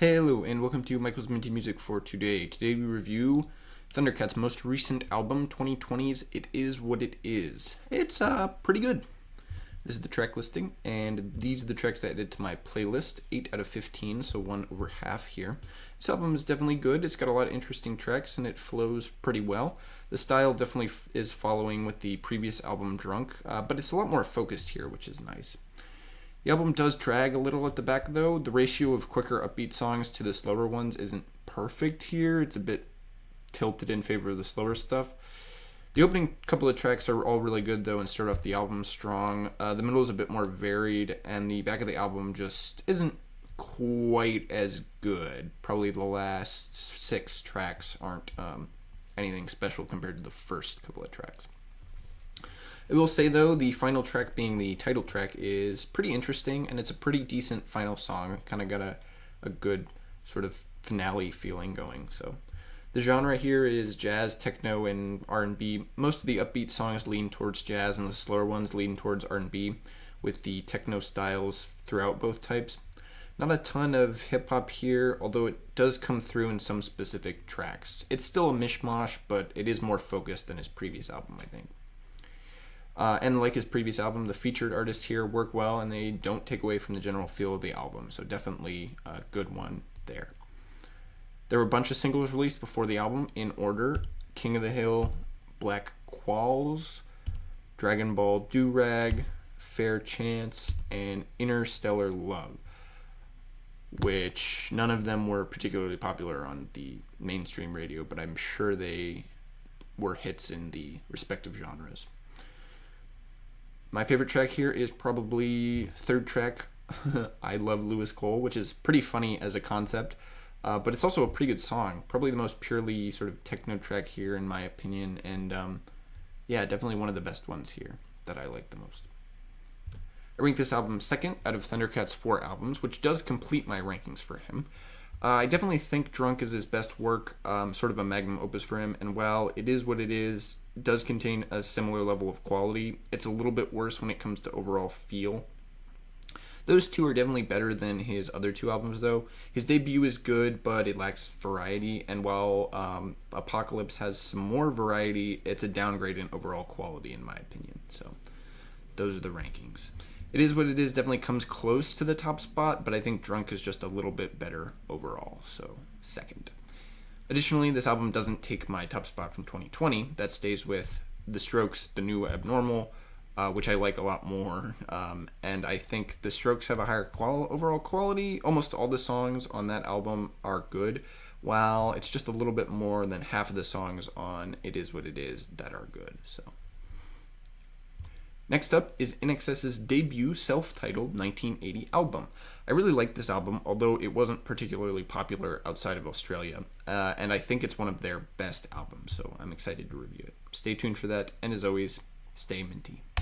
Hello and welcome to Michael's Minty Music for today. Today we review Thundercat's most recent album, 2020's It Is What It Is. It's pretty good. This is the track listing, and these are the tracks that I added to my playlist, 8 out of 15, so 1 over half here. This album is definitely good. It's got a lot of interesting tracks, and it flows pretty well. The style definitely is following with the previous album, Drunk, but it's a lot more focused here, which is nice. The album does drag a little at the back, though. The ratio of quicker upbeat songs to the slower ones isn't perfect here. It's a bit tilted in favor of the slower stuff. The opening couple of tracks are all really good, though, and start off the album strong. The middle is a bit more varied, and the back of the album just isn't quite as good. Probably the last 6 tracks aren't anything special compared to the first couple of tracks. I will say, though, the final track being the title track is pretty interesting, and it's a pretty decent final song. Kind of got a good sort of finale feeling going. So the genre here is jazz, techno, and R&B. Most of the upbeat songs lean towards jazz, and the slower ones lean towards R&B, with the techno styles throughout both types. Not a ton of hip-hop here, although it does come through in some specific tracks. It's still a mishmash, but it is more focused than his previous album, I think. And like his previous album, the featured artists here work well, and they don't take away from the general feel of the album, so definitely a good one there. There were a bunch of singles released before the album in order: King of the Hill, Black Qualls, Dragon Ball Durag, Fair Chance, and Interstellar Love, which none of them were particularly popular on the mainstream radio, but I'm sure they were hits in the respective genres. My favorite track here is probably third track, I Love Lewis Cole, which is pretty funny as a concept, but it's also a pretty good song. Probably the most purely sort of techno track here, in my opinion, and yeah, definitely one of the best ones here that I like the most. I rank this album second out of Thundercat's 4 albums, which does complete my rankings for him. I definitely think Drunk is his best work, sort of a magnum opus for him, and while It Is What It Is does contain a similar level of quality, it's a little bit worse when it comes to overall feel. Those two are definitely better than his other 2 albums, though. His debut is good, but it lacks variety, and while Apocalypse has some more variety, it's a downgrade in overall quality, in my opinion. So those are the rankings. It Is What It Is definitely comes close to the top spot, but I think Drunk is just a little bit better overall, so second. Additionally, this album doesn't take my top spot from 2020. That stays with The Strokes' The New Abnormal, which I like a lot more, and I think The Strokes have a higher overall quality. Almost all the songs on that album are good, while it's just a little bit more than half of the songs on It Is What It Is that are good, so. Next up is INXS's debut self-titled 1980 album. I really like this album, although it wasn't particularly popular outside of Australia, and I think it's one of their best albums, so I'm excited to review it. Stay tuned for that, and as always, stay minty.